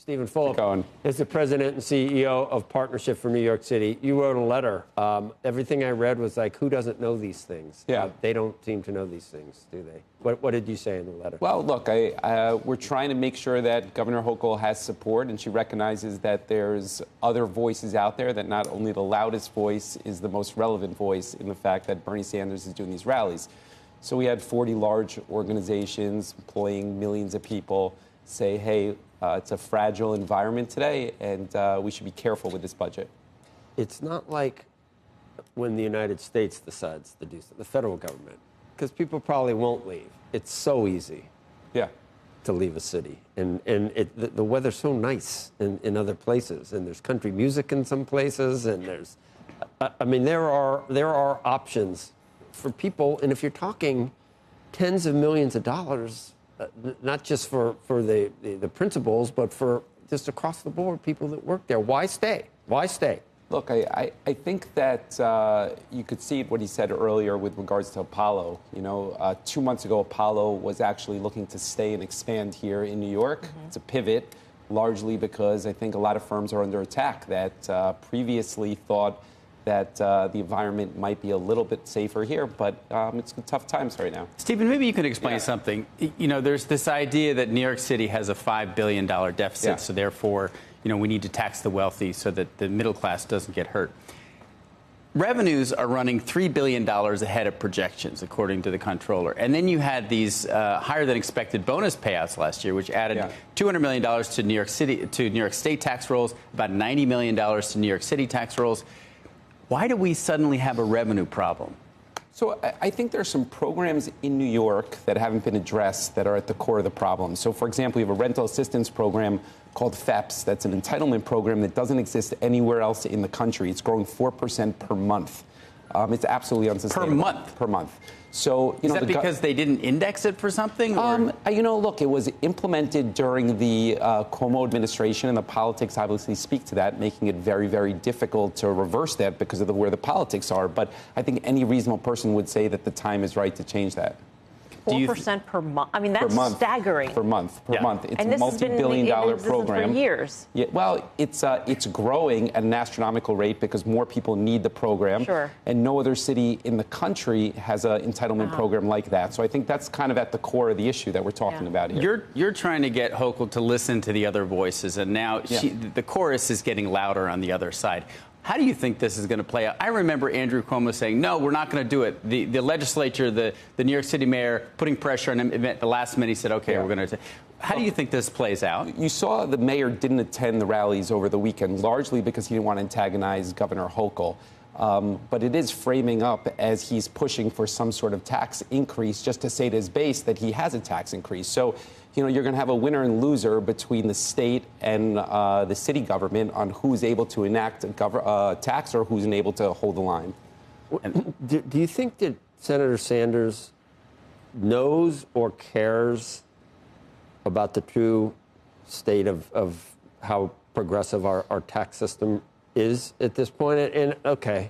Stephen Fulop Cohen is the president and CEO of Partnership for New York City. You wrote a letter. Everything I read was like, who doesn't know these things? Yeah. They don't seem to know these things, do they? What did you say in the letter? Well, look, we're trying to make sure that Governor Hochul has support, and she recognizes that there's other voices out there, that not only the loudest voice is the most relevant voice in the fact that Bernie Sanders is doing these rallies. So we had 40 large organizations employing millions of people say, hey, it's a fragile environment today, and we should be careful with this budget. It's not like when the United States decides to do something, the federal government, because people probably won't leave. It's so easy to leave a city. And the weather's so nice in other places, and there's country music in some places, and there's, I mean, there are options for people, and if you're talking tens of millions of dollars, not just for the principals, but for just across the board, people that work there. Why stay? Why stay? Look, I think that you could see what he said earlier with regards to Apollo. You know, 2 months ago, Apollo was actually looking to stay and expand here in New York. Mm-hmm. It's a pivot, largely because I think a lot of firms are under attack that previously thought that the environment might be a little bit safer here, but it's tough times right now. Stephen, maybe you can explain something. You know, there's this idea that New York City has a $5 billion deficit, so therefore, you know, we need to tax the wealthy so that the middle class doesn't get hurt. Revenues are running $3 billion ahead of projections, according to the comptroller. And then you had these higher than expected bonus payouts last year, which added $200 million to New York City, to New York State tax rolls, about $90 million to New York City tax rolls. Why do we suddenly have a revenue problem? So I think there are some programs in New York that haven't been addressed that are at the core of the problem. So, for example, we have a rental assistance program called FEPS. That's an entitlement program that doesn't exist anywhere else in the country. It's growing 4% per month. It's absolutely unsustainable. Per month? Per month. So, is that because they didn't index it for something? You know, look, it was implemented during the Cuomo administration, and the politics obviously speak to that, making it very, very difficult to reverse that because of where the politics are. But I think any reasonable person would say that the time is right to change that. 4% per month. I mean, that's staggering. Per month. It's and a multi-billion-dollar program. For years. Yeah, well, it's growing at an astronomical rate because more people need the program. Sure. And no other city in the country has an entitlement program like that. So I think that's kind of at the core of the issue that we're talking about here. You're trying to get Hochul to listen to the other voices, and now the chorus is getting louder on the other side. How do you think this is going to play out? I remember Andrew Cuomo saying, no, we're not going to do it. The legislature, the New York City mayor, putting pressure on him. At the last minute, he said, OK, we're going to. How do you think this plays out? You saw the mayor didn't attend the rallies over the weekend, largely because he didn't want to antagonize Governor Hochul. But it is framing up as he's pushing for some sort of tax increase just to say to his base that he has a tax increase. So, you know, you're going to have a winner and loser between the state and the city government on who's able to enact a tax or who's unable to hold the line. Do you think that Senator Sanders knows or cares about the true state of how progressive our tax system is at this point? And okay,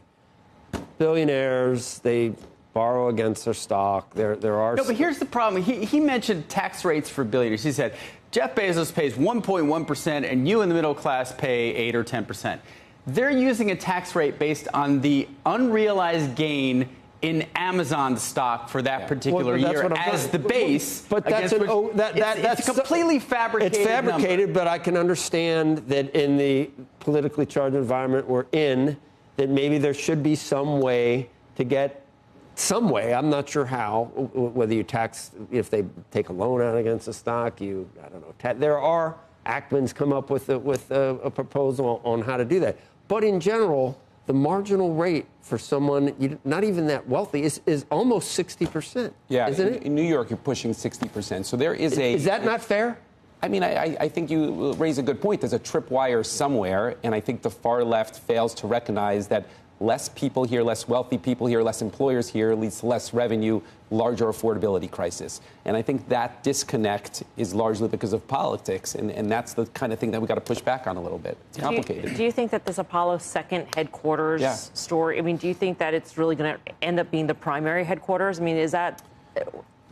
billionaires, they borrow against their stock. There are... No, but here's the problem. He mentioned tax rates for billionaires. He said, Jeff Bezos pays 1.1%, and you in the middle class pay 8 or 10%. They're using a tax rate based on the unrealized gain in Amazon stock for that particular year as the base. But that's it's completely fabricated. It's fabricated, but I can understand that in the politically charged environment we're in, that maybe there should be some way to get some way, I'm not sure how, whether you tax, if they take a loan out against the stock, I don't know. There are, Ackman's come up with a proposal on how to do that. But in general, the marginal rate for someone not even that wealthy is almost 60%. Yeah, isn't it? In New York, you're pushing 60%. So there is a... Is that not fair? I mean, I think you raise a good point. There's a tripwire somewhere, and I think the far left fails to recognize that less people here, less wealthy people here, less employers here leads to less revenue, larger affordability crisis. And I think that disconnect is largely because of politics, and that's the kind of thing that we got to push back on a little bit. It's complicated. Do you think that this Apollo second headquarters story, I mean, do you think that it's really going to end up being the primary headquarters? I mean, is that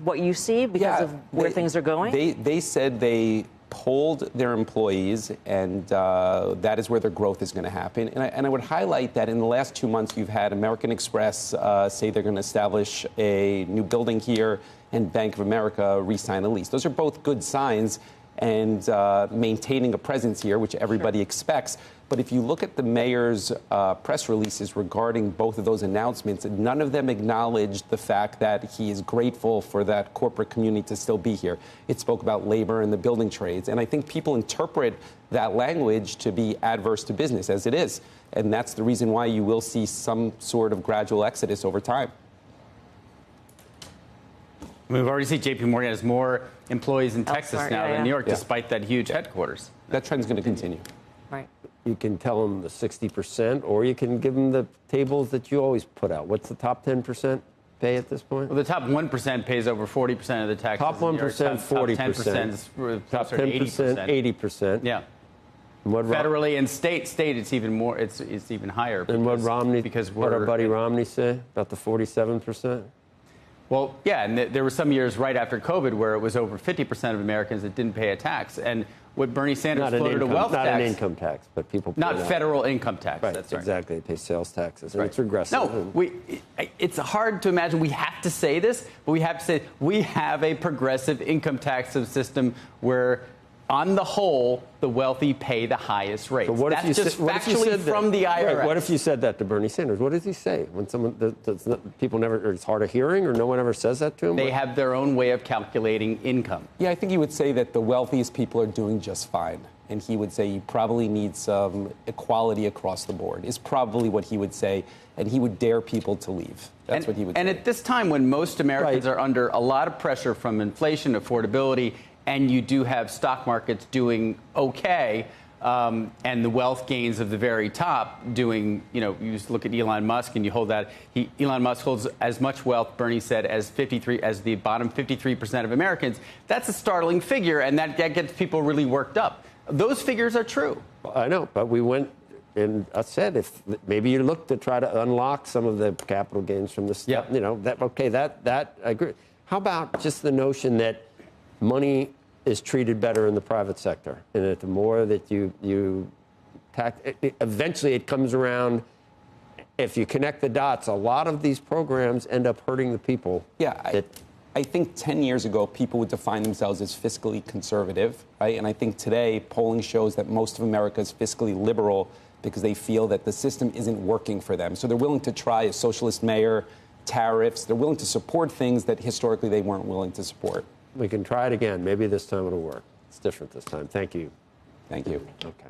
what you see because of where things are going? They said they polled their employees, and that is where their growth is going to happen. And I would highlight that in the last 2 months, you've had American Express say they're going to establish a new building here, and Bank of America re-sign a lease. Those are both good signs, and maintaining a presence here, which everybody expects. But if you look at the mayor's press releases regarding both of those announcements, none of them acknowledged the fact that he is grateful for that corporate community to still be here. It spoke about labor and the building trades. And I think people interpret that language to be adverse to business, as it is. And that's the reason why you will see some sort of gradual exodus over time. We've already seen J.P. Morgan has more employees in Texas now than New York, despite that huge headquarters. That trend's going to continue. Right. You can tell them the 60%, or you can give them the tables that you always put out. What's the top 10% pay at this point? Well, the top 1% pays over 40% of the taxes. Top 1%, 40%. Top 10%, 80%. Yeah. Federally and state, it's even more. It's even higher. And what Romney? Because what our buddy Romney say about the 47%? Well, yeah, and there were some years right after COVID where it was over 50% of Americans that didn't pay a tax. And what Bernie Sanders floated a wealth tax. Not an income tax, but people pay not federal income tax. Right, that's right. Exactly. They pay sales taxes, and it's regressive. No, it's hard to imagine we have to say this, but we have to say we have a progressive income tax system where, on the whole, the wealthy pay the highest rates. So That's just factually from the IRS. Right, what if you said that to Bernie Sanders? What does he say when someone people never? Or it's hard of hearing, or no one ever says that to him? They have their own way of calculating income. Yeah, I think he would say that the wealthiest people are doing just fine. And he would say you probably need some equality across the board, is probably what he would say. And he would dare people to leave. That's what he would say. And at this time, when most Americans are under a lot of pressure from inflation, affordability, and you do have stock markets doing okay, and the wealth gains of the very top doing, you just look at Elon Musk and you hold that. Elon Musk holds as much wealth, Bernie said, as the bottom 53% of Americans. That's a startling figure, and that gets people really worked up. Those figures are true. I know, but we went, and I said, if maybe you look to try to unlock some of the capital gains from the stuff, that I agree. How about just the notion that money is treated better in the private sector, and that the more that you tax, eventually it comes around. If you connect the dots, a lot of these programs end up hurting the people. Yeah, I think 10 years ago, people would define themselves as fiscally conservative, right? And I think today, polling shows that most of America is fiscally liberal because they feel that the system isn't working for them. So they're willing to try a socialist mayor, tariffs. They're willing to support things that historically they weren't willing to support. We can try it again. Maybe this time it'll work. It's different this time. Thank you. Thank you. Okay.